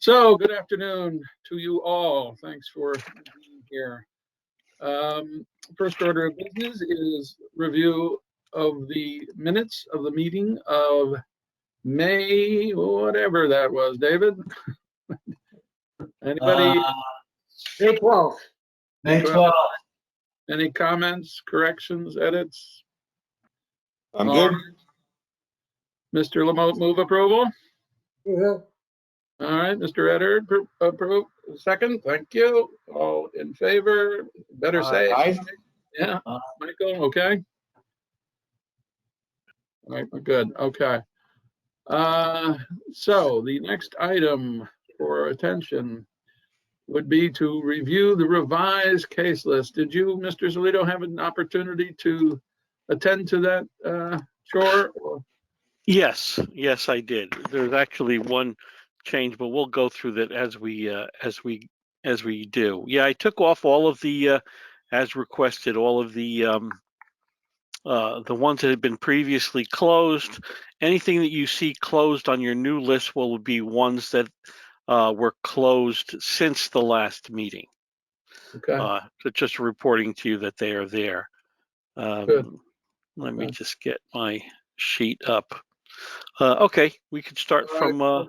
So, good afternoon to you all. Thanks for being here. First order of business is review of the minutes of the meeting of May, whatever that was, David. Anybody? May 12th. May 12th. Any comments, corrections, edits? I'm good. Mr. Lamote, move approval. Yeah. All right, Mr. Eddard, approve. Second, thank you. All in favor? Better say. Aye. Yeah, Michael, okay. All right, we're good. Okay. So the next item for attention would be to review the revised case list. Did you, Mr. Zolito, have an opportunity to attend to that chore? Yes, I did. There's actually one change, but we'll go through that as we do. Yeah, I took off all of the as requested, all of the ones that had been previously closed. Anything that you see closed on your new list will be ones that were closed since the last meeting. Okay. So just reporting to you that they are there. Good. Let me just get my sheet up. Okay, we could start from.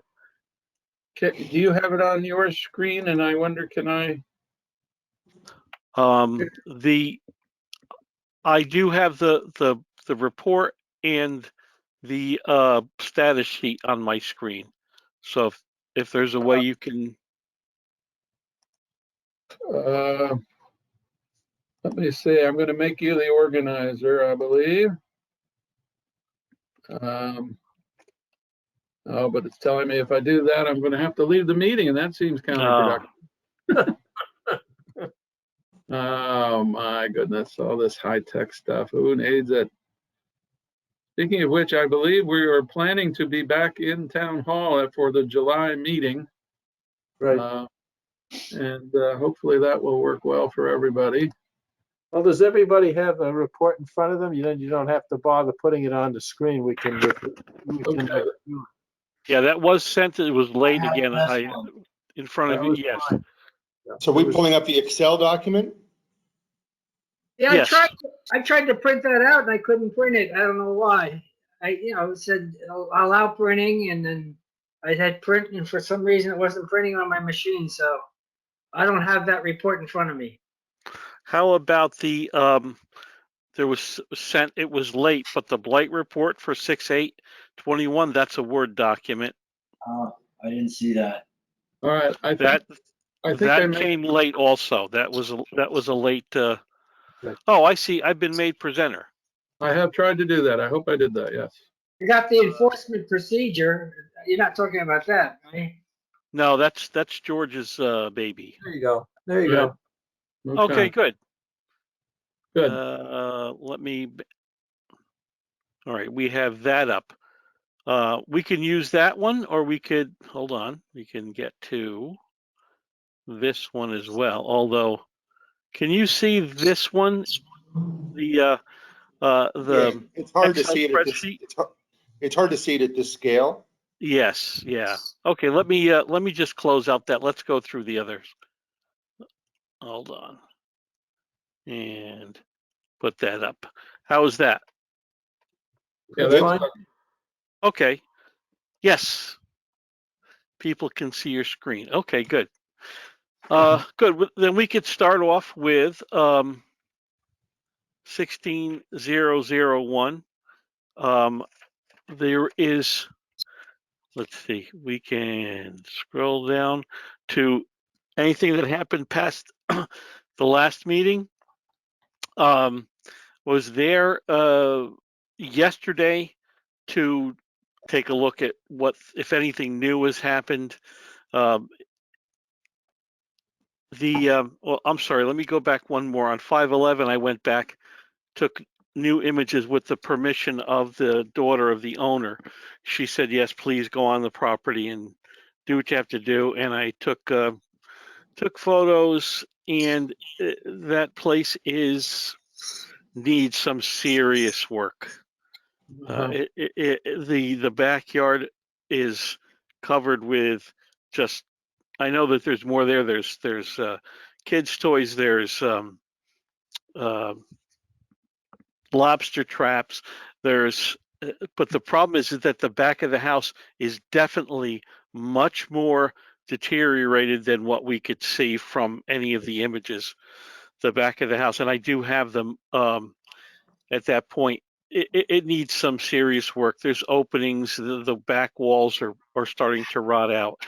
Do you have it on your screen? And I wonder, can I? I do have the report and the status sheet on my screen. So if there's a way you can. Let me see. I'm going to make you the organizer, I believe. Oh, but it's telling me if I do that, I'm going to have to leave the meeting, and that seems counterproductive. Oh my goodness, all this high-tech stuff. Who needs it? Speaking of which, I believe we are planning to be back in town hall for the July meeting. Right. And hopefully that will work well for everybody. Well, does everybody have a report in front of them? You don't have to bother putting it on the screen. We can. Okay. Yeah, that was sent. It was late again. In front of you. Yes. Fine. So we're pulling up the Excel document? Yeah, Yes. I tried to print that out and I couldn't print it. I don't know why. It said allow printing, and then I had print, and for some reason it wasn't printing on my machine, so I don't have that report in front of me. How about the there was sent, it was late, but the Blight report for 6/8/21, that's a Word document. I didn't see that. All right. I think that came late also. That was a late oh, I see. I've been made presenter. I have tried to do that. I hope I did that. Yes. You got the enforcement procedure. You're not talking about that, right? No, that's George's baby. There you go. There you Good. go. Okay, good. Good. Let me. All right, we have that up. We can use that one, or we could hold on. We can get to this one as well. Although, can you see this one? The It's hard to Excel see it at this. spreadsheet? It's hard to see it at this scale. Yes, yeah. Okay, let me just close out that. Let's go through the others. Hold on. And put that up. How is that? Yeah, That's that's fine. Okay. Yes. People can see your screen. Okay, good. Good. Then we could start off with 16001. There is, let's see, we can scroll down to anything that happened past the last meeting. Was there yesterday to take a look at what, if anything new has happened. Well, I'm sorry, let me go back one more. On 5/11, I went back, took new images with the permission of the daughter of the owner. She said, yes, please go on the property and do what you have to do. And I took photos, and that place needs some serious work. The backyard is covered with just I know that there's more there. There's kids' toys. There's lobster traps. There's, but the problem is that the back of the house is definitely much more deteriorated than what we could see from any of the images. The back of the house, and I do have them at that point. It needs some serious work. There's openings. The back walls are starting to rot out.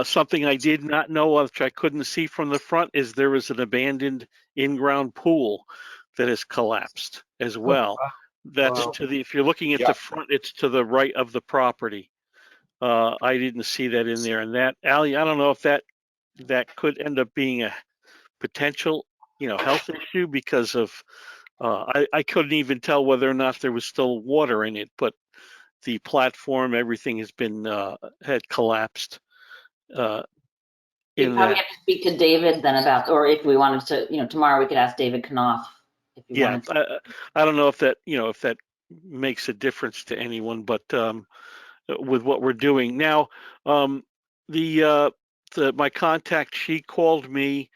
Something I did not know of, which I couldn't see from the front, is there was an abandoned in-ground pool that has collapsed as well. That's Wow. to the, if you're looking at the front, it's to the right of the property. I didn't see that in there. And that, Allie, I don't know if that could end up being a potential, health issue because of, I couldn't even tell whether or not there was still water in it, but the platform, everything has been, had collapsed. We probably have to speak to David then about, or if we wanted to, tomorrow we could ask David Knopf if you wanted to. I don't know if that, if that makes a difference to anyone, but with what we're doing now, my contact, she called me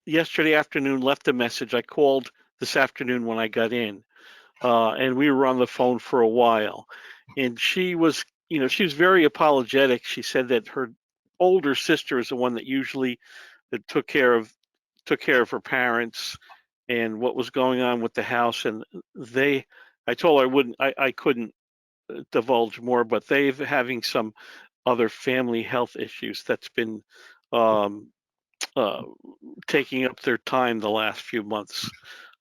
yesterday afternoon, left a message. I called this afternoon when I got in, and we were on the phone for a while. And she was, she was very apologetic. She said that her older sister is the one that usually took care of her parents and what was going on with the house. And I told her I couldn't divulge more, but they're having some other family health issues that's been taking up their time the last few months.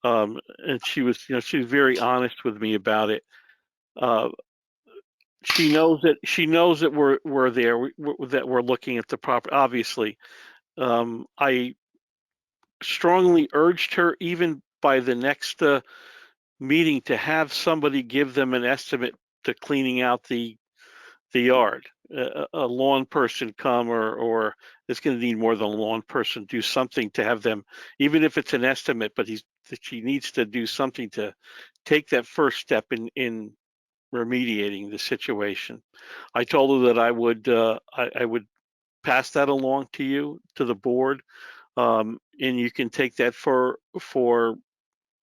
And she was very honest with me about it. She knows that we're there, that we're looking at the property. Obviously, I strongly urged her, even by the next meeting, to have somebody give them an estimate to cleaning out the yard. A lawn person come, or it's going to need more than a lawn person, do something to have them, even if it's an estimate, but she needs to do something to take that first step in remediating the situation. I told her that I would pass that along to you, to the board, and you can take that for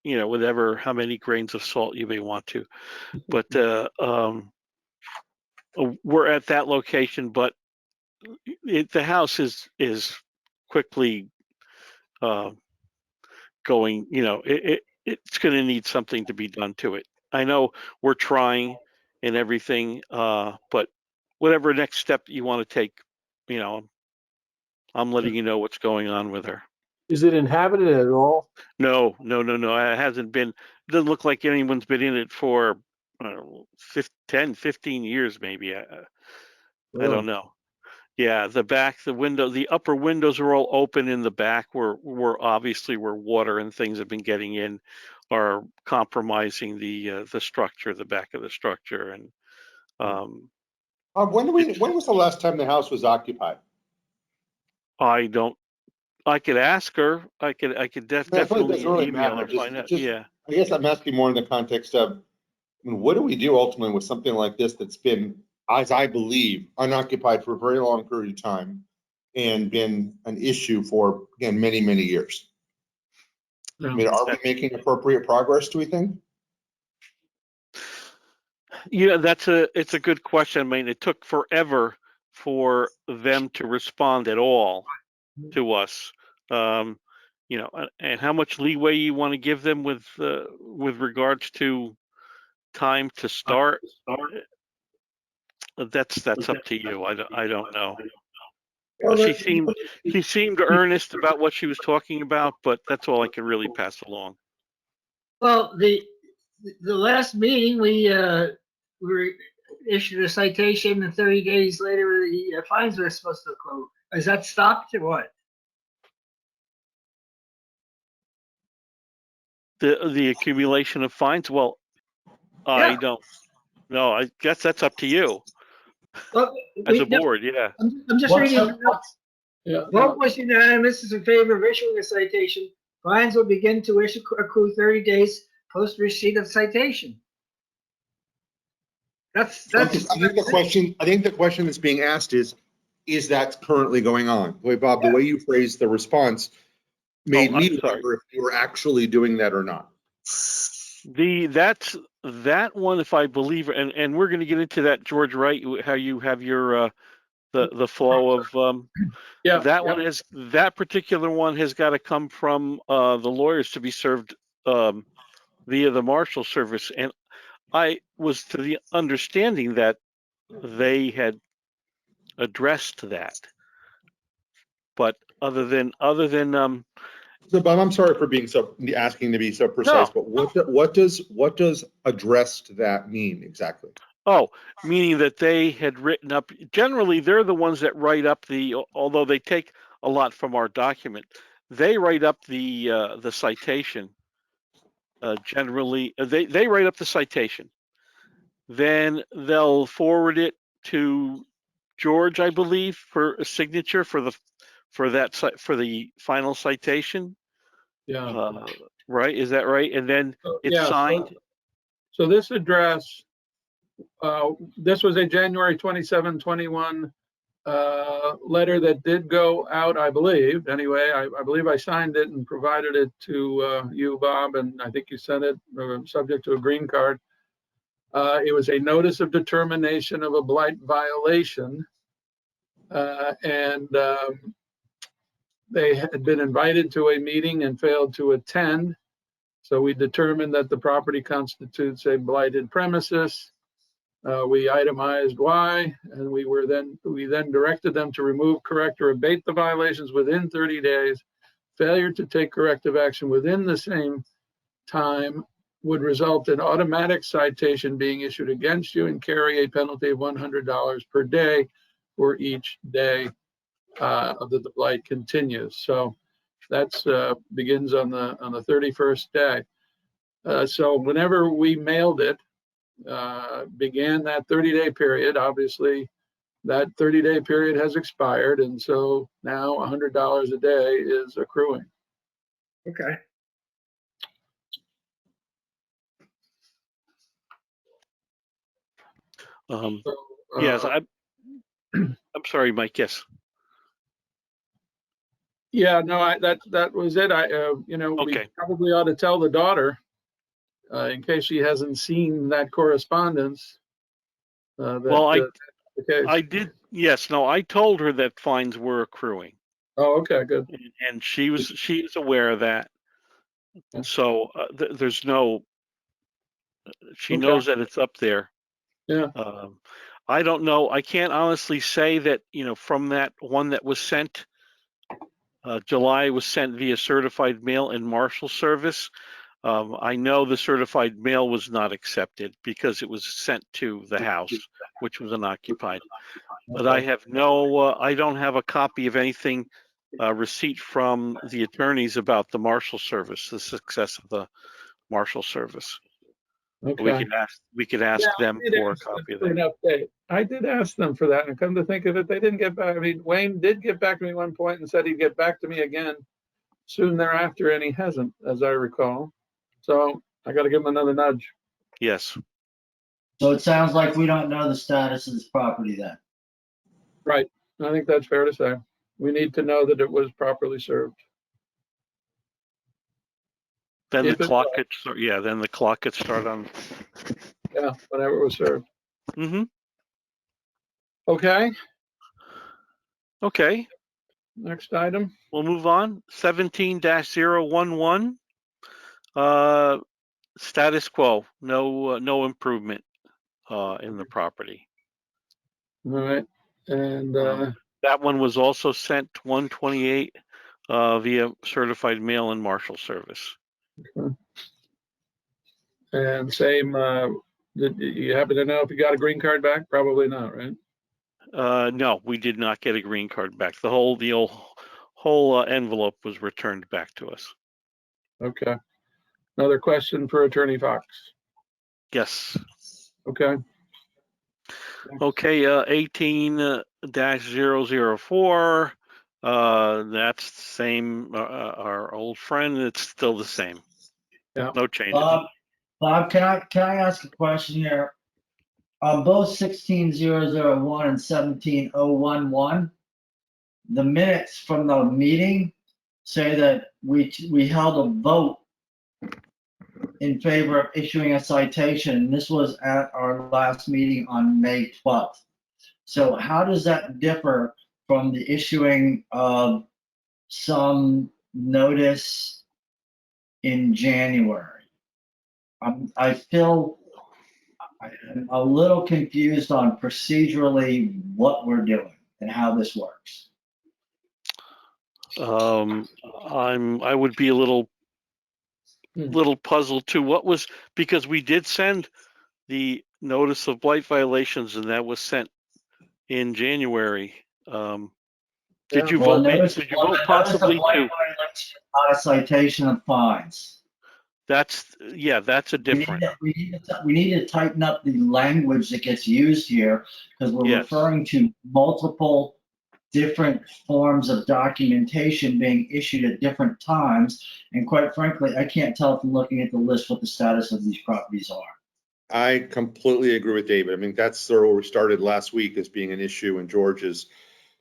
whatever, how many grains of salt you may want to. But we're at that location, but the house is quickly going. It's going to need something to be done to it. I know we're trying and everything, but whatever next step you want to take, I'm letting you know what's going on with her. Is it inhabited at all? No. It hasn't been. It doesn't look like anyone's been in it for 10, 15 years, maybe. I don't know. Yeah, the upper windows are all open in the back, where obviously where water and things have been getting in, are compromising the structure, the back of the structure. And when was the last time the house was occupied? I could ask her. I could definitely really email matter. her, find out. Yeah. I guess I'm asking more in the context of, what do we do ultimately with something like this that's been, as I believe, unoccupied for a very long period of time and been an issue for, again, many, many years? Yeah. I mean, are we making appropriate progress, do we think? Yeah, it's a good question. I mean, it took forever for them to respond at all to us. And how much leeway you want to give them with regards to time to start. That's up to you. I don't know. Well, She seemed earnest about what she was talking about, but that's all I can really pass along. Well, the last meeting, we were issued a citation, and 30 days later, the fines were supposed to close. Is that stopped or what? The accumulation of fines? Well, I don't know. I guess that's up to you Well, as a board. Yeah. I'm just reading. Vote was unanimous in favor of issuing a citation. Fines will begin to accrue 30 days post receipt of citation. That's, I think the question that's being asked is that currently going on? Boy, Bob, the way you phrased the response made Oh, me I'm sorry. wonder if you were actually doing that or not. That one, if I believe, and we're going to get into that, George, right? How you have your the flow of Yeah. that yeah. one is that particular one has got to come from the lawyers to be served via the Marshal Service, and I was to the understanding that they had addressed that, but other than So, Bob, I'm sorry for asking to be so precise, no. but what does addressed that mean exactly? Oh, meaning that they had written up, generally, they're the ones that write up although they take a lot from our document, they write up the citation. Generally, they write up the citation. Then they'll forward it to George, I believe, for a signature for the final citation. Yeah. Right? Is that right? And then it's Yeah. signed. So this address, this was a January 27, 21 letter that did go out, I believe. Anyway, I believe I signed it and provided it to you, Bob, and I think you sent it subject to a green card. It was a notice of determination of a blight violation, and they had been invited to a meeting and failed to attend. So we determined that the property constitutes a blighted premises. We itemized why, and we then directed them to remove, correct, or abate the violations within 30 days. Failure to take corrective action within the same time would result in automatic citation being issued against you and carry a penalty of $100 per day for each day that the blight continues. So that's begins on the 31st day. So whenever we mailed it, began that 30-day period. Obviously, that 30-day period has expired, and so now $100 a day is accruing. okay. So, Yes, I'm sorry, Mike. Yes. yeah, no, that was it. We Okay. probably ought to tell the daughter in case she hasn't seen that correspondence. Well, The case. I did. Yes. No, I told her that fines were accruing, Oh, okay, good. and she is aware of that. Yeah. So there's no. She Okay. knows that it's up there. Yeah. I don't know. I can't honestly say that from that one that was sent. July was sent via certified mail and Marshal Service. I know the certified mail was not accepted because it was sent to the house, which was unoccupied. But I have I don't have a copy of anything, receipt from the attorneys about the Marshal Service, the success of the Marshal Service. Okay. We could ask them for a copy of For an that. update. I did ask them for that, and come to think of it, they didn't get back. I mean, Wayne did get back to me one point and said he'd get back to me again soon thereafter, and he hasn't, as I recall. So I got to give him another nudge. Yes. So it sounds like we don't know the status of this property then. Right. I think that's fair to say. We need to know that it was properly served. Then the If it clock was. could start. Yeah. Then the clock could start on. Yeah, whenever it was served. Mm-hmm. Okay. Okay. Next item. We'll move on. 17-011. Status quo. No improvement in the property. All right. And That one was also sent 128 via certified mail and Marshal Service. same. Did you happen to know if you got a green card back? Probably not, right? No, we did not get a green card back. The whole envelope was returned back to us. Okay. Another question for Attorney Fox. Yes. Okay. Okay. 18-004. That's the same. Our old friend. It's still the same. Yeah. No changes. Bob, can I ask a question here? on both 16001 and 17011, the minutes from the meeting say that we held a vote in favor of issuing a citation. This was at our last meeting on May 12th. So how does that differ from the issuing of some notice in January? I feel I'm a little confused on procedurally what we're doing and how this works. I would be a little puzzled too. What was, because we did send the notice of blight violations and that was sent in January. Did you vote? Did you vote possibly to? Not a citation of fines. That's a different. We need to tighten up the language that gets used here because we're Yes. referring to multiple different forms of documentation being issued at different times. And quite frankly, I can't tell from looking at the list what the status of these properties are. I completely agree with David. I mean, that's sort of where we started last week as being an issue, and George has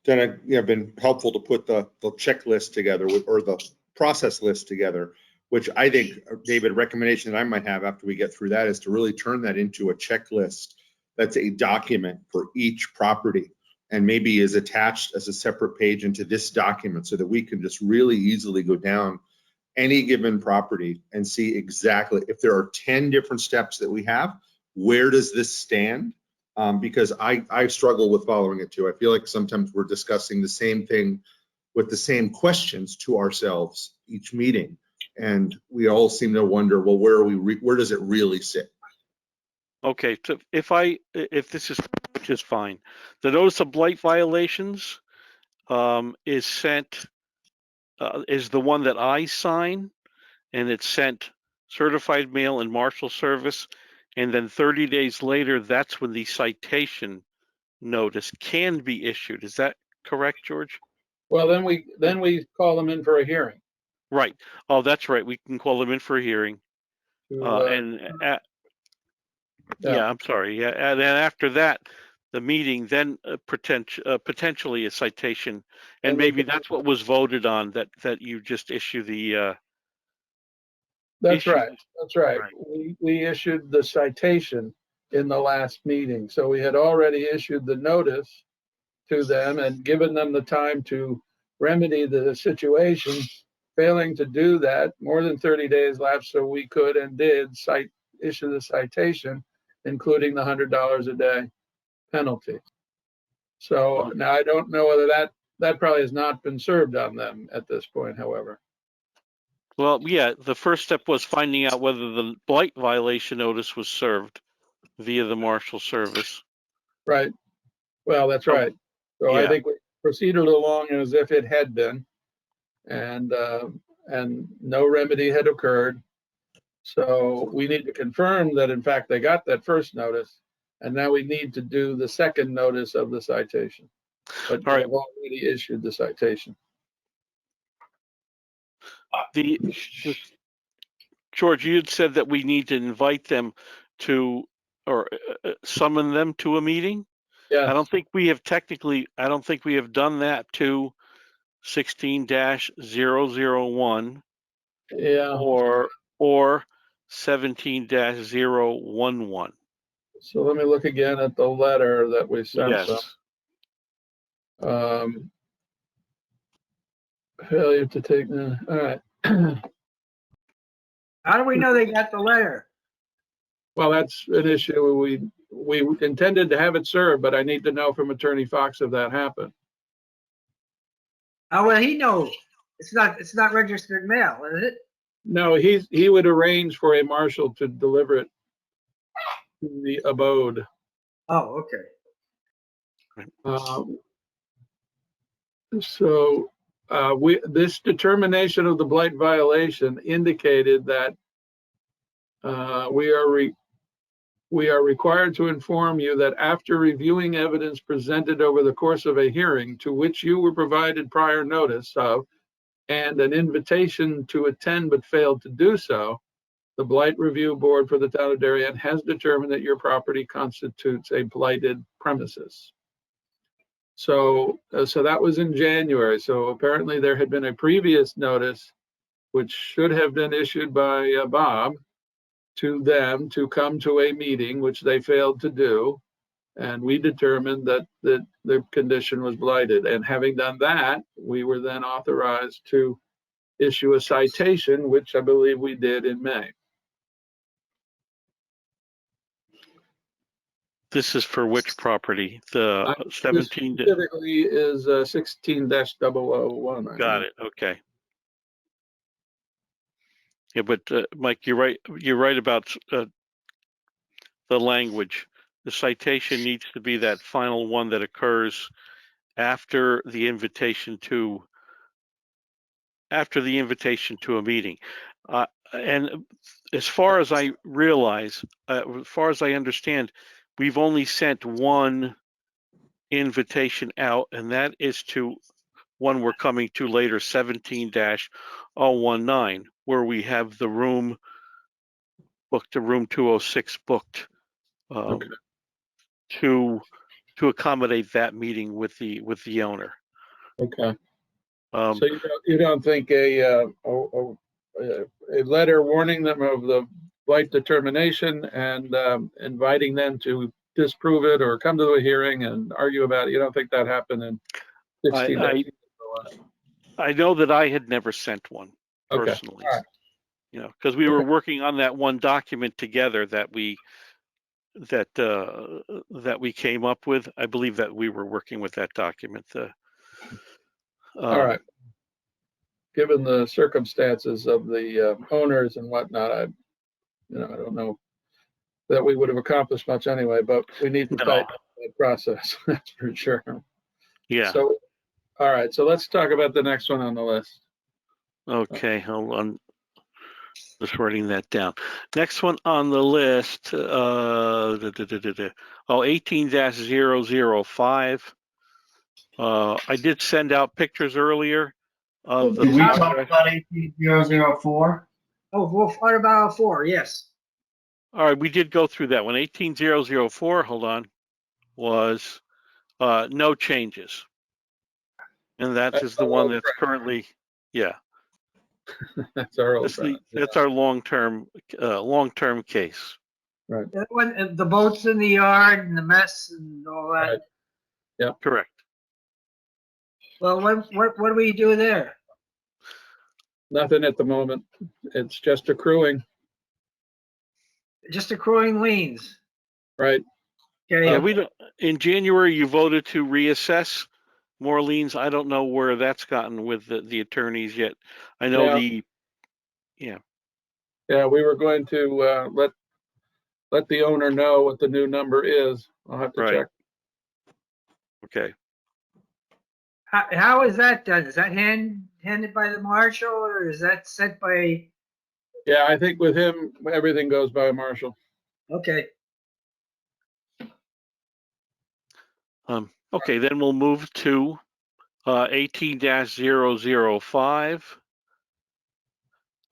done been helpful to put the checklist together or the process list together, which I think, David, a recommendation that I might have after we get through that is to really turn that into a checklist that's a document for each property and maybe is attached as a separate page into this document so that we can just really easily go down any given property and see exactly if there are 10 different steps that we have, where does this stand? Because I struggle with following it too. I feel like sometimes we're discussing the same thing with the same questions to ourselves each meeting. And we all seem to wonder, well, where does it really sit? Okay, so if this is just fine, the notice of blight violations is sent, is the one that I sign, and it's sent certified mail and marshal service, and then 30 days later, that's when the citation notice can be issued. Is that correct, George? Well, then we call them in for a hearing. Right. Oh, that's right. We can call them in for a hearing. Yeah, I'm sorry. Yeah, and then after that, the meeting, then potentially a citation, and maybe that's what was voted on. That you just issue the. That's right. That's right. We issued the citation in the last meeting, so we had already issued the notice to them and given them the time to remedy the situation. Failing to do that, more than 30 days lapsed, so we could and did issue the citation, including the $100 a day penalty. So now I don't know whether that probably has not been served on them at this point, however. Well, yeah, the first step was finding out whether the blight violation notice was served via the marshal service. Right. Well, that's right. So yeah. I think we proceeded along as if it had been, and no remedy had occurred. So we need to confirm that in fact they got that first notice, and now we need to do the second notice of the citation. But they've already issued the citation. George, you had said that we need to invite them to, or summon them to a meeting. Yeah. I don't think we have done that to 16-001. Yeah. Or 17-011. So let me look again at the letter that we sent them. Failure to take the, all right. How do we know they got the letter? Well, that's an issue. We intended to have it served, but I need to know from Attorney Fox if that happened. How will he know? It's not registered mail, is it? No, he would arrange for a marshal to deliver it to the abode. Oh, okay. This determination of the blight violation indicated that we are required to inform you that after reviewing evidence presented over the course of a hearing to which you were provided prior notice of and an invitation to attend but failed to do so, the Blight Review Board for the town of Darien has determined that your property constitutes a blighted premises. So, so that was in January. So apparently there had been a previous notice, which should have been issued by Bob to them to come to a meeting, which they failed to do. And we determined that the condition was blighted. And having done that, we were then authorized to issue a citation, which I believe we did in May. This is for which property? The This 17. specifically is 16-001. Got it. Okay. Yeah, but Mike, you're right. You're right about the language. The citation needs to be that final one that occurs after the invitation to a meeting. And as far as I realize, as far as I understand, we've only sent one invitation out, and that is to one we're coming to later, 17-019, where we have the room booked, the room 206 booked, Okay. to accommodate that meeting with the owner. Okay. So you don't think a letter warning them of the blight determination and inviting them to disprove it or come to a hearing and argue about it, you don't think that happened in 16 days? I know that I had never sent one personally. All right. You know, because we were working on that one document together that we came up with. I believe that we were working with that document. All right. Given the circumstances of the owners and whatnot, I don't know that we would have accomplished much anyway, but we need to tighten up that process. That's for sure. Yeah. So, all right. So let's talk about the next one on the list. Okay. Hold on. Just writing that down. Next one on the list. 18-005. I did send out pictures earlier of the. Did we talk about 18004? Oh, what about 4? Yes. All right, we did go through that one. 18-004, hold on, was no changes. And that is the one that's currently, yeah. That's our old friend. That's our long-term case. Right. That one, the boats in the yard and the mess and all that. Right. Yeah. Correct. Well, what do we do there? Nothing at the moment. It's just accruing. Just accruing liens. Right. Okay. Yeah, we don't. In January, you voted to reassess more liens. I don't know where that's gotten with the attorneys yet. I know Yeah, we were going to let the owner know what the new number is. I'll have to check. Okay. How is that done? Is that handed by the marshal or is that sent by? Yeah, I think with him, everything goes by Marshall. Okay. Okay, then we'll move to 18-005.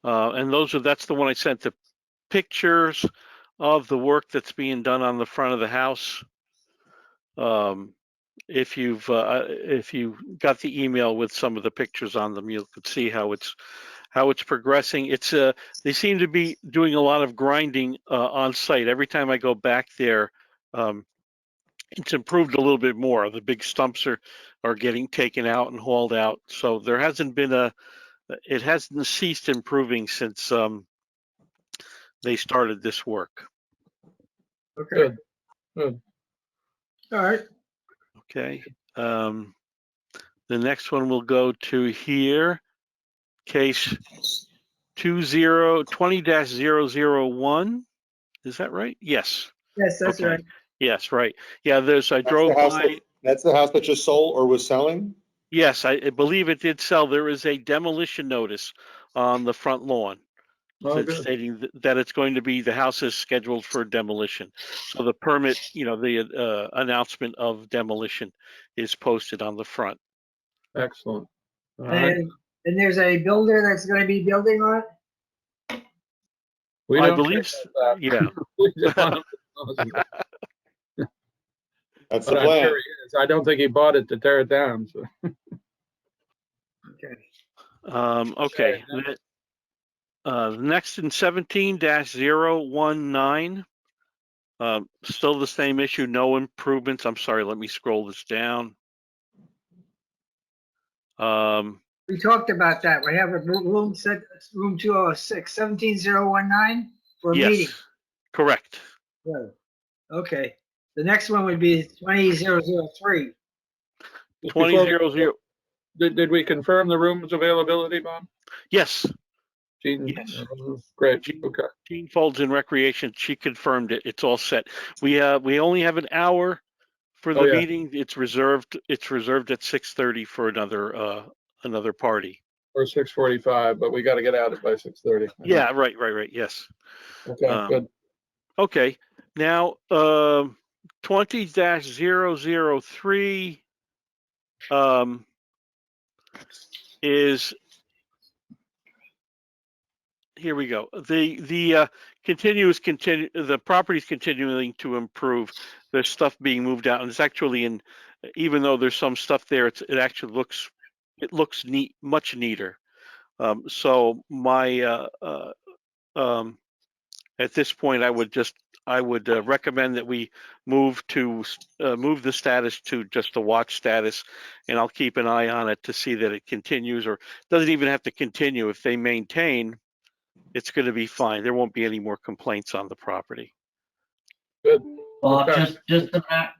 And that's the one I sent the pictures of the work that's being done on the front of the house. If you got the email with some of the pictures on them, you could see how it's progressing. It's they seem to be doing a lot of grinding on site. Every time I go back there, it's improved a little bit more. The big stumps are getting taken out and hauled out. So there hasn't been it hasn't ceased improving since they started this work. Okay. Good. All right. Okay. The next one we'll go to here. Case 20-001. Is that right? Yes. Yes, that's right. Yes, right. Yeah, I drove by. That's the house that just sold or was selling? Yes, I believe it did sell. There is a demolition notice on the front lawn stating that it's going to be, the house is scheduled for demolition. So the permit, the announcement of demolition is posted on the front. Excellent. All right. And there's a builder that's going to be building on it? We I don't believe, care about that. yeah. We just want him to dispose of it. That's the But I'm plan. sure he is. I don't think he bought it to tear it down, so. Okay. Okay. Next in 17-019, still the same issue, no improvements. I'm sorry, let me scroll this down. We talked about that. We have a room set, room 206, 17019 for a meeting. Yes, correct. Good. Okay. The next one would be 20003. Just before we- 2000, Did we confirm the room's availability, Bob? yes. Jean? Yes. Great, Jean- okay. Jean Folds in Recreation, she confirmed it. It's all set. We only have an hour for the Oh, yeah. meeting. It's reserved at 6:30 for another party. Or 6:45, but we got to get out by 6:30. Yeah, right, yes. Okay, good. Okay, now 20-003 is, here we go. The property is continuing to improve. There's stuff being moved out, and it's actually even though there's some stuff there, it actually looks neat, much neater. So my at this point, I would recommend that we move the status to just a watch status, and I'll keep an eye on it to see that it continues, or doesn't even have to continue. If they maintain, it's going to be fine. There won't be any more complaints on the property. Good. Bob, Okay.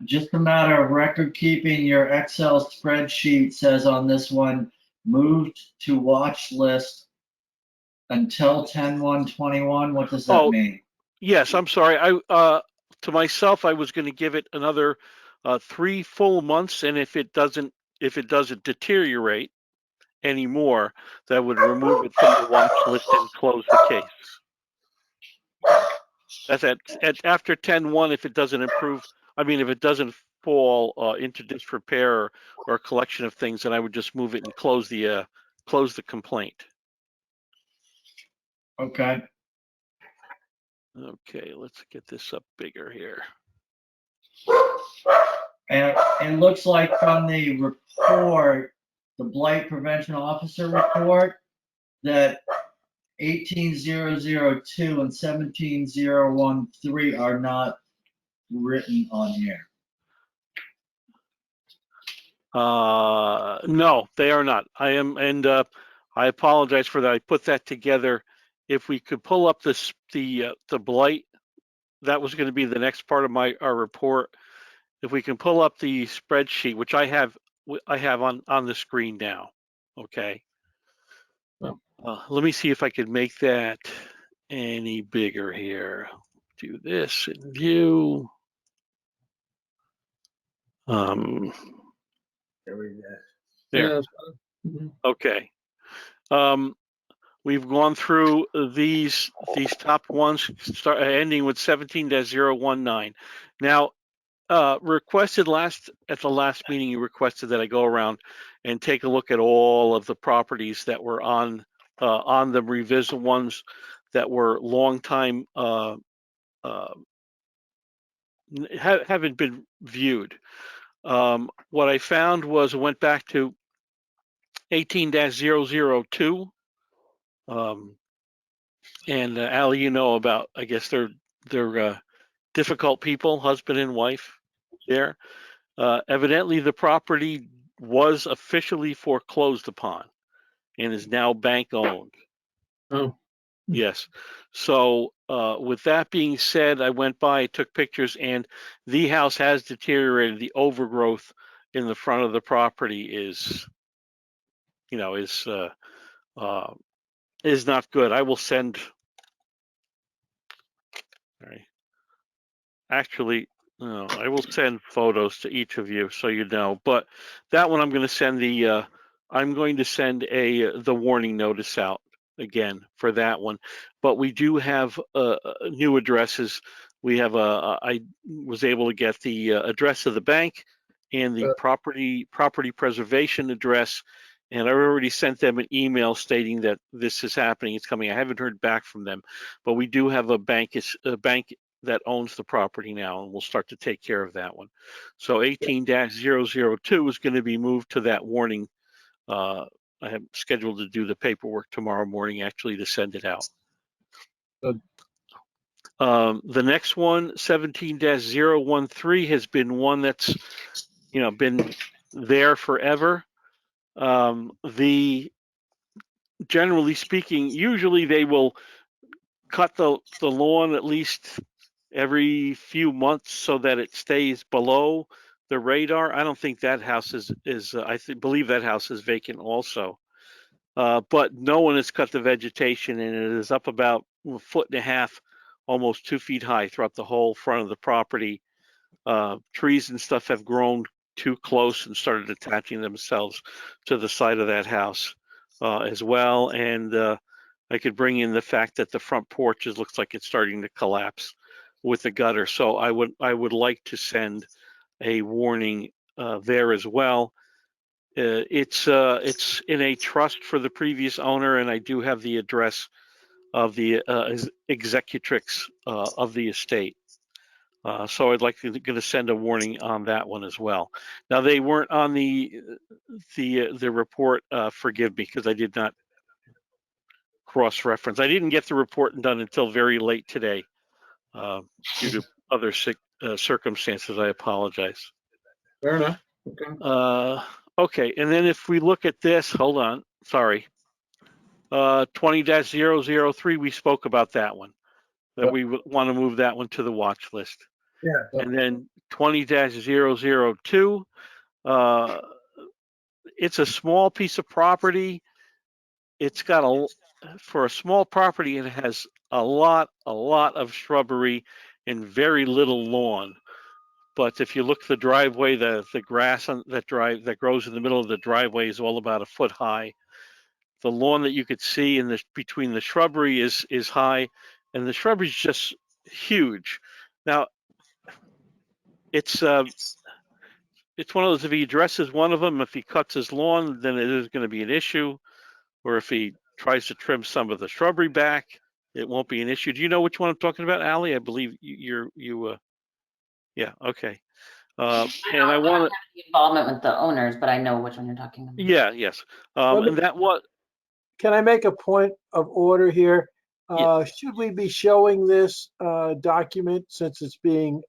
just a matter of record keeping. Your Excel spreadsheet says on this one, moved to watch list until 10/1/21. What does that Oh, mean? yes, I'm sorry. To myself, I was going to give it another 3 full months, and if it doesn't deteriorate anymore, that would remove it from the watch list and close the case. That's after 10/1. If it doesn't improve, if it doesn't fall into disrepair or a collection of things, then I would just move it and close the complaint. Okay. Okay, let's get this up bigger here. And it looks like from the report, the Blight Prevention Officer report, that 18-002 and 17-013 are not written on here. No, they are not. I apologize for that. I put that together. If we could pull up the Blight, that was going to be the next part of our report. If we can pull up the spreadsheet, which I have on the screen now. Okay. Let me see if I can make that any bigger here. Do this in view. There we go. There. Yeah, mhm. Okay. We've gone through these top ones, ending with 17-019. Now, requested at the last meeting, you requested that I go around and take a look at all of the properties that were on the revisit ones that were long time haven't been viewed. What I found was, went back to 18-002. And Al, you know about, I guess they're difficult people, husband and wife there. Evidently, the property was officially foreclosed upon and is now bank owned. Oh, Yes. So with that being said, I went by, took pictures, and the house has deteriorated. The overgrowth in the front of the property is not good. I will send. Sorry. Actually, no, I will send photos to each of you so you know. But that one, I'm going to send the warning notice out again for that one. But we do have new addresses. We have I was able to get the address of the bank and the property preservation address, And I already sent them an email stating that this is happening, it's coming. I haven't heard back from them, but we do have a bank that owns the property now, and we'll start to take care of that one. So 18-002 is going to be moved to that warning. I am scheduled to do the paperwork tomorrow morning, actually, to send it out. Good. The next one, 17-013, has been one that's, been there forever. Generally speaking, usually they will cut the lawn at least every few months so that it stays below the radar. I don't think that house is believe that house is vacant also. But no one has cut the vegetation, and it is up about 1.5 feet, almost 2 feet high throughout the whole front of the property. Trees and stuff have grown too close and started attaching themselves to the side of that house as well. And I could bring in the fact that the front porch looks like it's starting to collapse with the gutter. So I would like to send a warning there as well. It's in a trust for the previous owner, and I do have the address of the executrix of the estate. So I'd like to send a warning on that one as well. Now, they weren't on the report. Forgive me, because I did not cross-reference. I didn't get the report done until very late today due to other circumstances. I apologize. Fair enough. Okay. Okay, and then if we look at this, hold on, sorry. 20-003, we spoke about that one, that Yep. we want to move that one to the watch list. Yeah. And then 20-002, it's a small piece of property. It's got for a small property, it has a lot of shrubbery and very little lawn. But if you look at the driveway, the grass that grows in the middle of the driveway is all about 1 foot high. The lawn that you could see between the shrubbery is high, and the shrubbery is just huge. Now, it's one of those, if he addresses one of them, if he cuts his lawn, then it is going to be an issue. Or if he tries to trim some of the shrubbery back, it won't be an issue. Do you know which one I'm talking about, Allie? I believe yeah, okay. And I want don't have the involvement with the owners, but I know which one you're talking about. Yeah, yes. And that was. Can I make a point of order here? Yeah. Should we be showing this document since it's being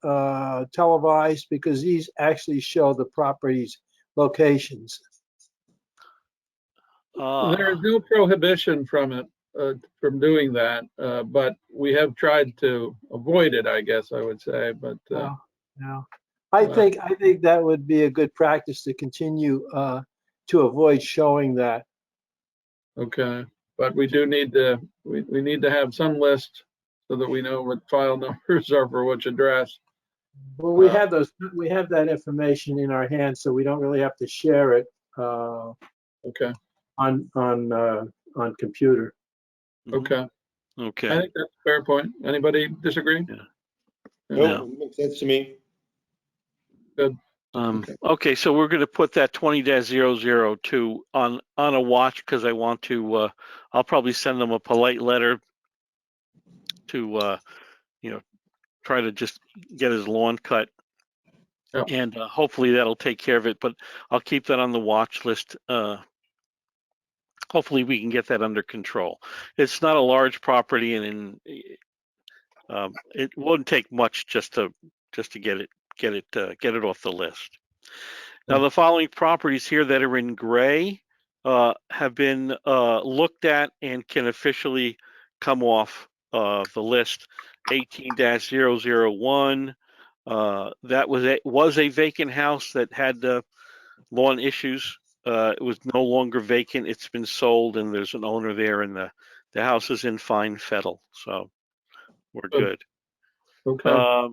televised? Because these actually show the property's locations. There is no prohibition from doing that, but we have tried to avoid it, I guess I would say, but. No. I think that would be a good practice to continue to avoid showing that. Okay, but we do need we need to have some list so that we know what file numbers are for which address. Well, we have that information in our hands, so we don't really have to share it Okay, on computer. okay. Okay. I think that's a fair point. Anybody disagree? Yeah. No, it makes sense to me. Good. Okay, so we're going to put that 20-002 on a watch, because I want to. I'll probably send them a polite letter to try to just get his lawn cut, Yep. and hopefully that'll take care of it. But I'll keep that on the watch list. Hopefully we can get that under control. It's not a large property, and it wouldn't take much just to get it off the list. Now, the following properties here that are in gray have been looked at and can officially come off the list. 18-001, that was a vacant house that had lawn issues. It was no longer vacant. It's been sold, and there's an owner there, and the house is in fine fettle, so we're good. Okay.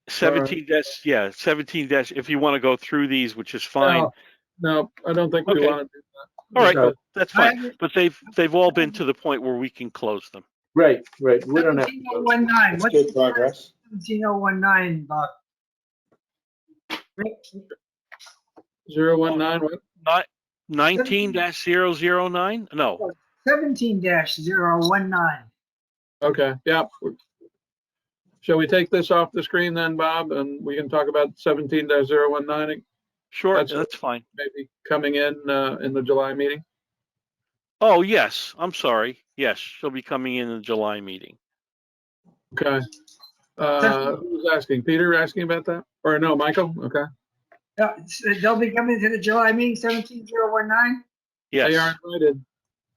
17 if you want to go through these, which is fine. No, I don't think we Okay. want to do that. All right, Okay. that's fine. But they've all been to the point where we can close them. Right. We don't have. 17019. That's What's good progress. 17019, Bob? 019, what? 19-009? No. 17-019. Okay, yeah. Shall we take this off the screen then, Bob, and we can talk about 17-019, Sure, That's- that's fine. maybe coming in the July meeting? Oh, yes, I'm sorry. Yes, she'll be coming in the July meeting. Okay. Who's asking? Peter asking about that? Or no, Michael? Okay. They'll be coming to the July meeting, 17-019? Yes. They are invited.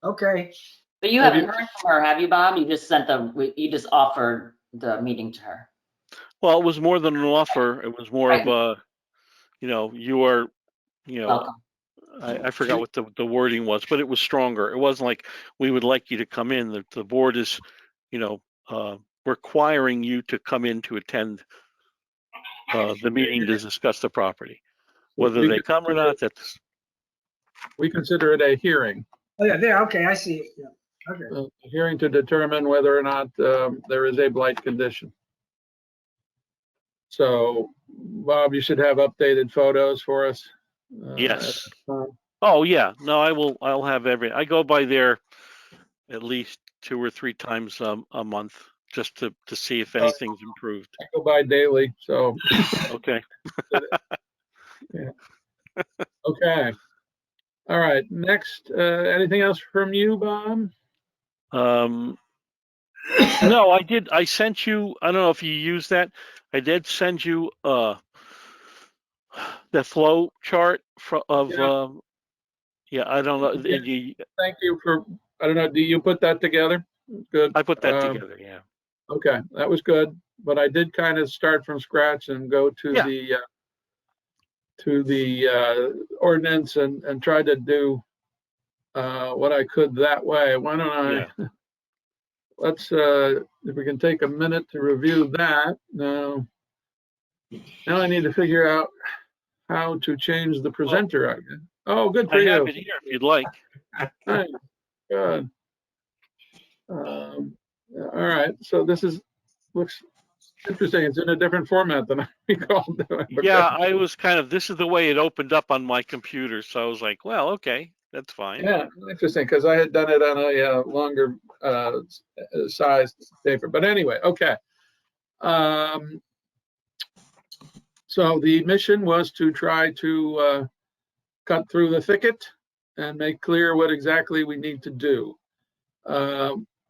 Okay. But you Have haven't you- heard from her, have you, Bob? You just you just offered the meeting to her. Well, it was more than an offer. It was more of Right. a, you are, Welcome. I forgot what the wording was, but it was stronger. It wasn't like we would like you to come in. The board is, requiring you to come in to attend the meeting to discuss the property. Whether they come or not, We consider it a hearing. Oh, yeah, there, okay, I see it. Yeah. Okay. A hearing to determine whether or not there is a blight condition. So, Bob, you should have updated photos for us. yes. at the time. Oh yeah, no, I'll have I go by there at least 2 or 3 times a month just to see if anything's improved. I go by daily, so, Okay. okay. All right, next, anything else from you, Bob? No, I sent you, I don't know if you used that. I did send you the flow chart of I don't know. Yeah. Thank you for, I don't know, do you put that together? Good. I put that together, yeah. Okay, that was good, but I did kind of start from scratch and go to Yeah. the ordinance and try to do what I could that way. Why don't I? Let's if we can take a minute to review that. Now I need to figure out how to change the presenter again. Oh, good for I you. have it here if you'd like. Nice. Good. All right, so this looks interesting. It's in a different format than I recalled doing. but Yeah, I was this is the way it opened up on my computer. So I was like, well, okay, that's fine. Yeah, interesting, because I had done it on a longer sized paper. But anyway, okay. So the mission was to try to cut through the thicket and make clear what exactly we need to do.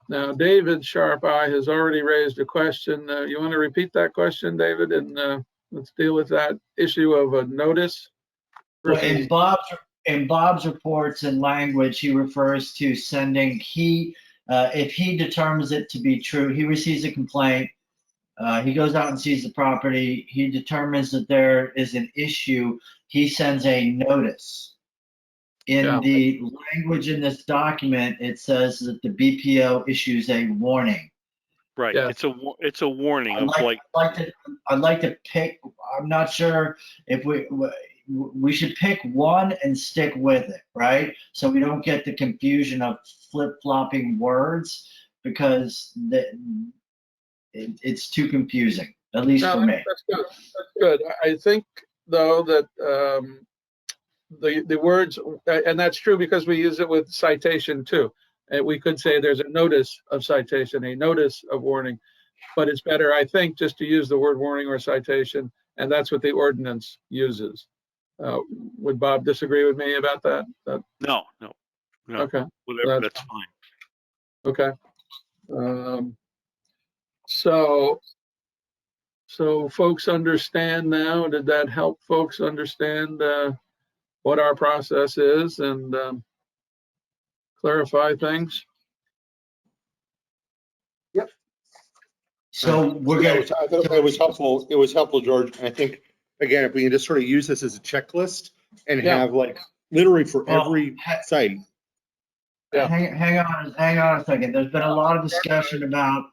Now, David Sharp Eye has already raised a question. You want to repeat that question, David? And let's deal with that issue of a notice. Well, in Bob's reports and language, he refers to sending, if he determines it to be true, he receives a complaint, he goes out and sees the property, he determines that there is an issue, he sends a notice. In the language in this document, it says that the BPO issues a warning. Right. Yeah. It's a warning of like. I'd like to pick. I'm not sure if we should pick one and stick with it, right? So we don't get the confusion of flip-flopping words, because it's too confusing, at least for me. That's good. That's good. I think, though, that the words, and that's true because we use it with citation too. And we could say there's a notice of citation, a notice of warning, but it's better, I think, just to use the word warning or citation, and that's what the ordinance uses. Would Bob disagree with me about that? No. Okay. Whatever, that's fine. Okay. So folks understand now. Did that help folks understand what our process is and clarify things? Yep. So we're Yeah, gonna. I thought it was helpful. It was helpful, George. And I think, again, if we can just sort of use this as a checklist and have like literally for every site. Yeah. Hang on a second. There's been a lot of discussion about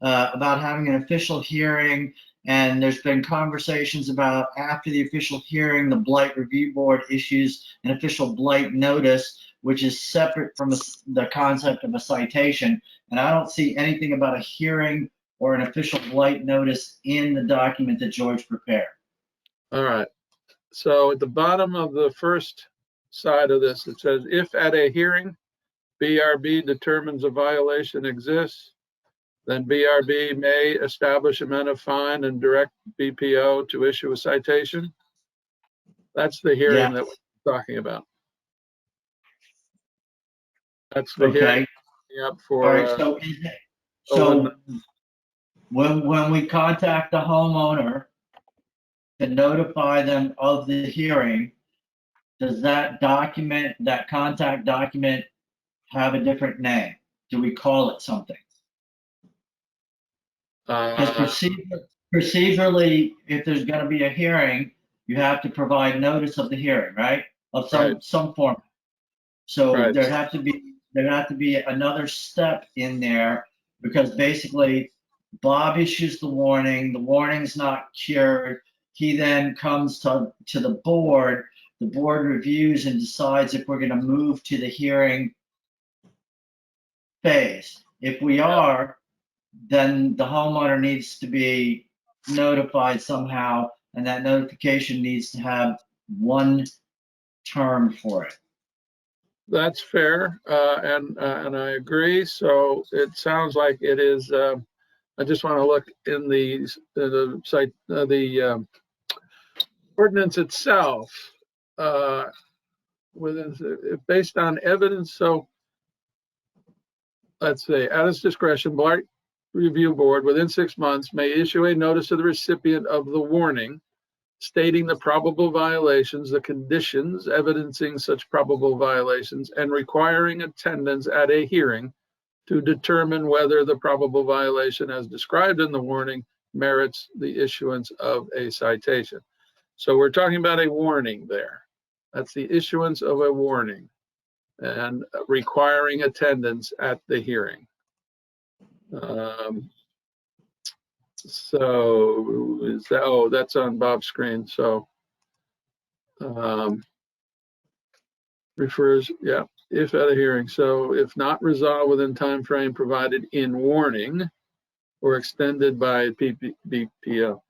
having an official hearing, and there's been conversations about after the official hearing, the Blight Review Board issues an official blight notice, which is separate from the concept of a citation. And I don't see anything about a hearing or an official blight notice in the document that George prepared. All right. So at the bottom of the first side of this. It says, if at a hearing, BRB determines a violation exists, then BRB may establish amount of fine and direct BPO to issue a citation. That's the hearing Yeah. that we're talking about. That's the hearing Okay. up All for, right, so is it, so when we contact the homeowner to notify them of the hearing, does that document, that contact document have a different name? Do we call it something? Because procedurally, if there's gonna be a hearing, you have to provide notice of the hearing, right? Of some form. So Right. there have to be another step in there, because basically Bob issues the warning's not cured. He then comes to the board reviews and decides if we're gonna move to the hearing phase. If we are, then the homeowner needs to be notified somehow, and that notification needs to have one term for it. That's fair, and I agree. So it sounds like it is. I just want to look in the site, the ordinance itself. Based on evidence. So let's say, at its discretion, Blight Review Board within 6 months may issue a notice to the recipient of the warning, stating the probable violations, the conditions evidencing such probable violations, and requiring attendance at a hearing to determine whether the probable violation as described in the warning merits the issuance of a citation. So we're talking about a warning there. That's the issuance of a warning and requiring attendance at the hearing. So is that, oh, that's on Bob's screen. So refers, yeah, if at a hearing. So if not resolved within time frame provided in warning or extended by BPO.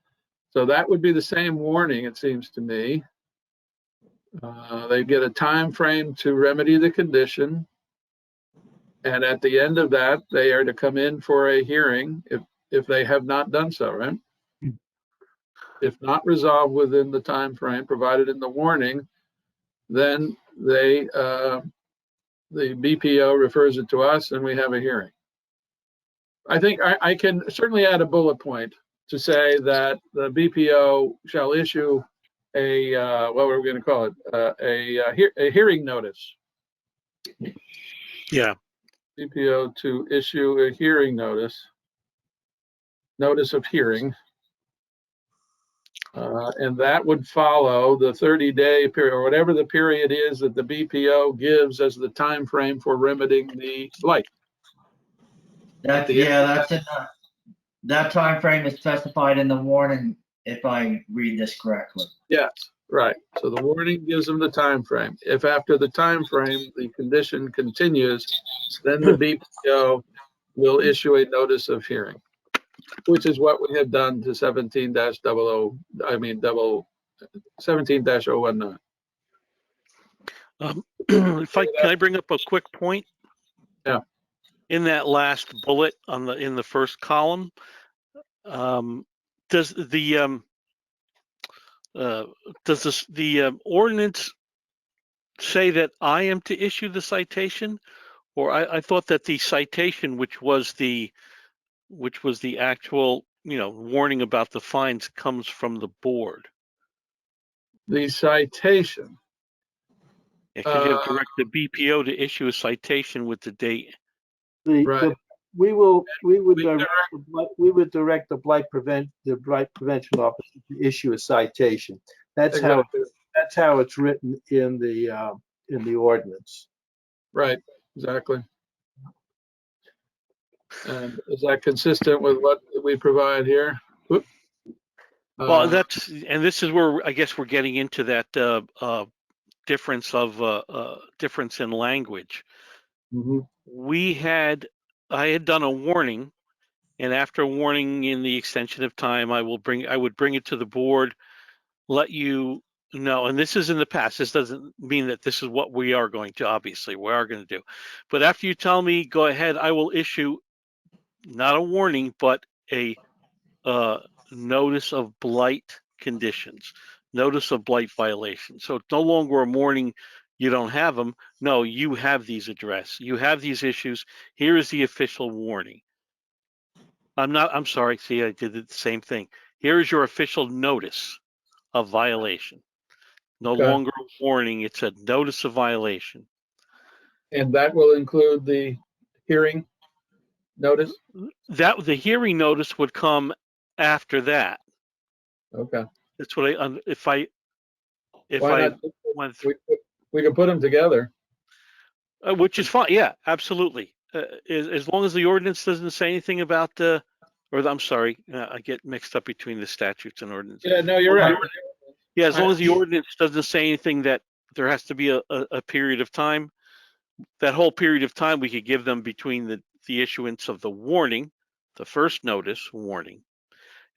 So that would be the same warning, it seems to me. They get a time frame to remedy the condition. And at the end of that, they are to come in for a hearing if they have not done so, right? If not resolved within the time frame provided in the warning, then the BPO refers it to us and we have a hearing. I think I can certainly add a bullet point to say that the BPO shall issue a what we're going to call it, a hearing notice. Yeah. BPO to issue a hearing notice of hearing. And that would follow the 30-day period, or whatever the period is that the BPO gives as the time frame for remedying the blight. That's enough. That time frame is specified in the warning, if I read this correctly. Yes, right. So the warning gives them the time frame. If after the time frame the condition continues, then the BPO will issue a notice of hearing, which is what we have done to 17-00, I mean 17-019. Can I bring up a quick point? Yeah. In that last bullet in the first column, does the ordinance say that I am to issue the citation, or I thought that the citation, which was the actual warning about the fines, comes from the board? The citation. Because you have direct the BPO to issue a citation with the date. Right. We would direct the blight prevention officer to issue a citation. That's Exactly. how it's written in the ordinance. Right, exactly. And is that consistent with what we provide here? Whoop. Well, this is where I guess we're getting into that difference in language. Mm-hmm. I had done a warning, and after warning in the extension of time, I would bring it to the board, let you No, and this is in the past. This doesn't mean that this is what we are going to, obviously, we are going to do. But after you tell me, go ahead, I will issue not a warning, but a notice of blight conditions, notice of blight violation. So it's no longer a warning, you don't have them. No, you have these addressed. You have these issues. Here is the official warning. I'm sorry, see, I did the same thing. Here is your official notice of violation. No Okay. longer a warning, it's a notice of violation. And that will include the hearing notice? That the hearing notice would come after that. Okay. That's what if Why I not? went through, We can put them together. which is fine. Yeah, absolutely. As long as the ordinance doesn't say anything about I'm sorry, I get mixed up between the statutes and ordinance. Yeah, no, you're right. Yeah, as long as the ordinance doesn't say anything that there has to be a period of time, that whole period of time we could give them between the issuance of the warning, the first notice warning,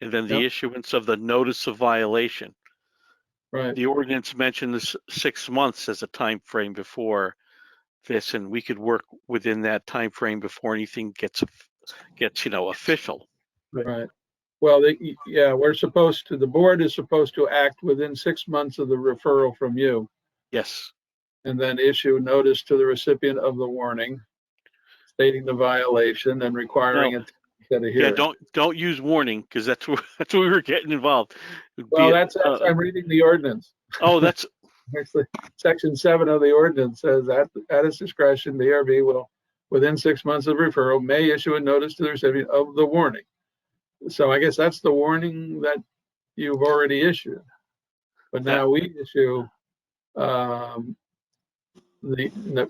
and then the Yep. issuance of the notice of violation. Right. The ordinance mentioned this 6 months as a time frame before this, and we could work within that time frame before anything gets official. Right. Well, yeah, the board is supposed to act within 6 months of the referral from you, Yes. and then issue notice to the recipient of the warning stating the violation and requiring it at a Yeah, hearing. don't use warning, because that's where we were getting involved. Well, I'm reading the ordinance. Oh, that's Actually, section 7 of the ordinance says that at its discretion, the ARB will, within 6 months of referral, may issue a notice to the recipient of the warning. So I guess that's the warning that you've already issued. But now we issue that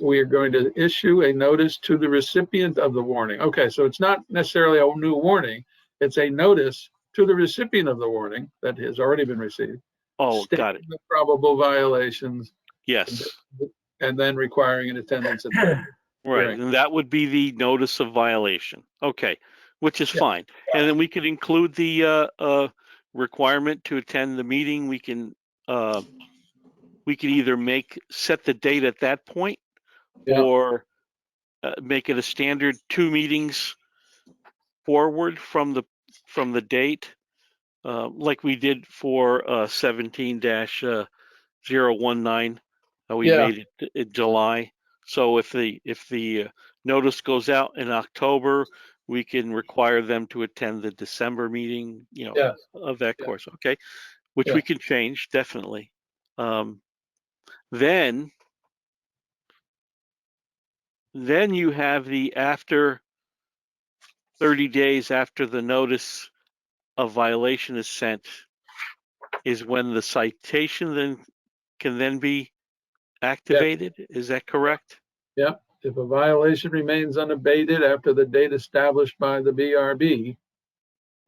we are going to issue a notice to the recipient of the warning. Okay, so it's not necessarily a new warning. It's a notice to the recipient of the warning that has already been received. Oh, got it. The probable violations. Yes. And then requiring an attendance at the Right, hearing. and that would be the notice of violation. Okay, which is fine. And then we could include the requirement to attend the meeting. We can either set the date at that point, or make it a standard 2 meetings forward from the date, like we did for 17-019. We made it in July. So if the notice goes out in October, we can require them to attend the December meeting, of that course. Okay, which we can change, definitely. Then you have the after 30 days after the notice of violation is sent, is when the citation can then be activated. Is that correct? Yeah. If a violation remains unabated after the date established by the BRB,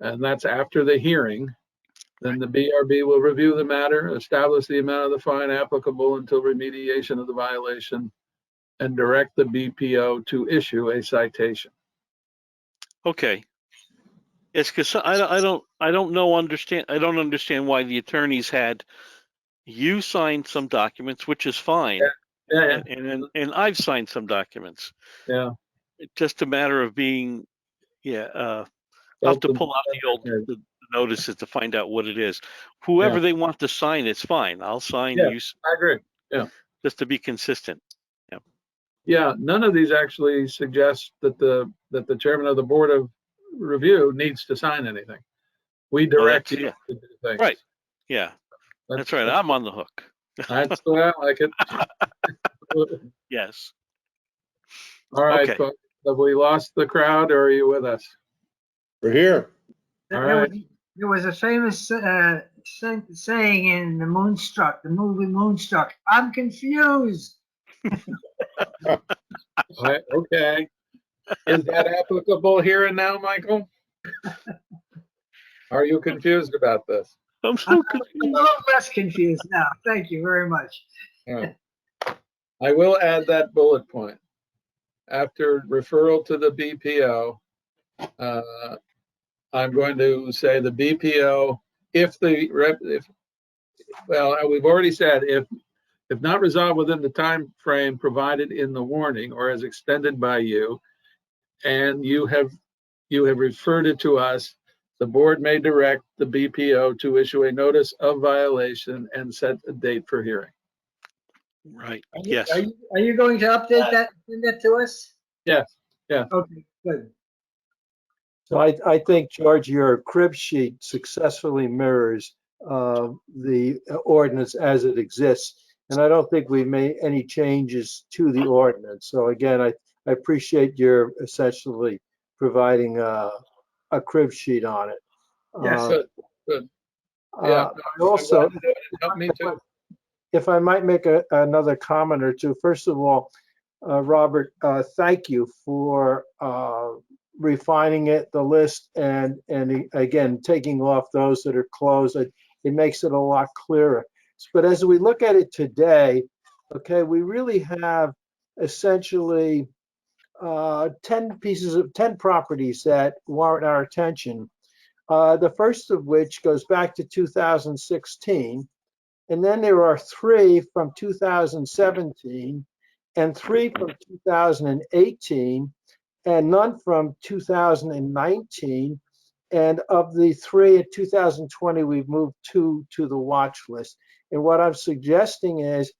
and that's after the hearing, then the BRB will review the matter, establish the amount of the fine applicable until remediation of the violation, and direct the BPO to issue a citation. Okay. It's because I don't understand why the attorneys had you sign some documents, which is fine. Yeah. And I've signed some documents. Yeah. It's just a matter of being, I'll have to pull out the notices to find out what it is. Whoever they want to sign, it's fine. I'll sign. Yeah, You. I agree. Yeah. Just to be consistent. Yeah. None of these actually suggest that the chairman of the board of review needs to sign anything. We direct you to do things. Right. Yeah. That's right. I'm on the hook. That's the way I like it. Yes. All right, Okay. folks. Have we lost the crowd, or are you with us? We're here. All right. There was a famous saying in the movie Moonstruck. I'm confused. Okay. Is that applicable here and now, Michael? Are you confused about this? I'm so confused. I'm a little less confused now. Thank you very much. Right. I will add that bullet point. After referral to the BPO, I'm going to say the BPO, if well, we've already said if not resolved within the time frame provided in the warning or as extended by you, and you have referred it to us, the board may direct the BPO to issue a notice of violation and set a date for hearing. Right, Are you- yes. Are you going to update that, send that to us? Yes, Okay, good. So I think, George, your crib sheet successfully mirrors the ordinance as it exists. And I don't think we made any changes to the ordinance. So again, I appreciate your essentially providing a crib sheet on it. Yes. good. Yeah. Also, I'm glad it helped me too. if I might make another comment or two. First of all, Robert, thank you for refining the list, and again, taking off those that are closed. It makes it a lot clearer. But as we look at it today, okay, we really have essentially 10 properties that warrant our attention. The first of which goes back to 2016. And then there are 3 from 2017 and 3 from 2018 and none from 2019. And of the 3 in 2020, we've moved 2 to the watch list. And what I'm suggesting is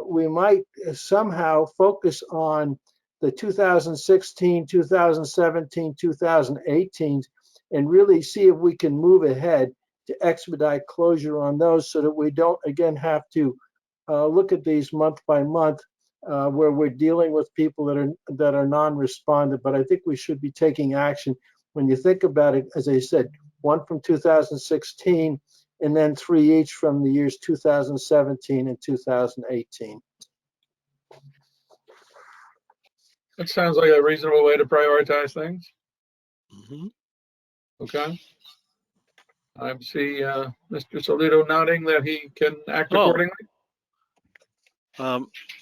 we might somehow focus on the 2016, 2017, 2018, and really see if we can move ahead to expedite closure on those so that we don't, again, have to look at these month by month where we're dealing with people that are non-respondent. But I think we should be taking action. When you think about it, as I said, 1 from 2016 and then 3 each from the years 2017 and 2018. That sounds like a reasonable way to prioritize things. Mhm. Okay. I see Mr. Solito nodding that he can act Oh. accordingly.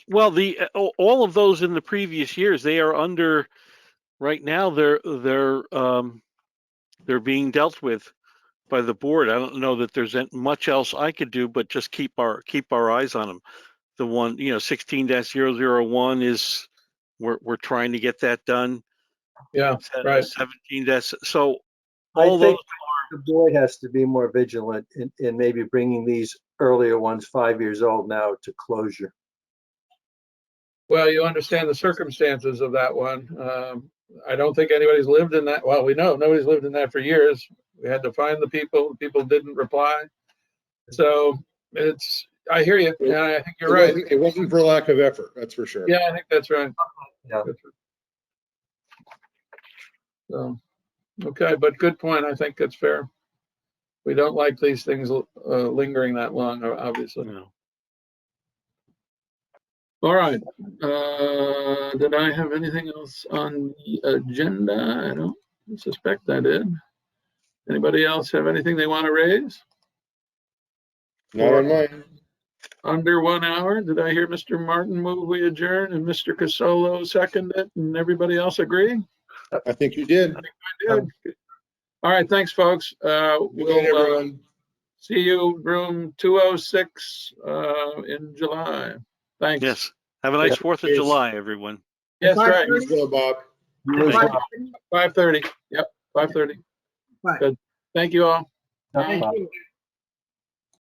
Well, all of those in the previous years, they are under, right now, they're being dealt with by the board. I don't know that there's much else I could do, but just keep our eyes on them. The one, 16-001 is, we're trying to get that done. Yeah, right. 17 so I all think those the board has to be more vigilant in maybe bringing these earlier ones, 5 years old now, to closure. Well, you understand the circumstances of that one. I don't think anybody's lived in that. Well, we know nobody's lived in that for years. We had to find the people. People didn't reply. So I hear you. Yeah, I think you're right. It wasn't for lack of effort, that's for sure. Yeah, I think that's right. Yeah. So, okay, but good point. I think that's fair. We don't like these things lingering that long, obviously. No. All right. Did I have anything else on the agenda? I don't suspect I did. Anybody else have anything they want to raise? Not on mine. Under 1 hour. Did I hear Mr. Martin move we adjourn and Mr. Casolo second it and everybody else agree? I think you did. I did. All right. Thanks, folks. Good night, We'll everyone. see you room 206 in July. Thanks. Yes. Have a nice 4th of Yes. July, everyone. Yes, right. Please go, Bob. You as Thank well. 5:30. Yep, 5:30. Right. Good. Thank you all. No Thank problem. you.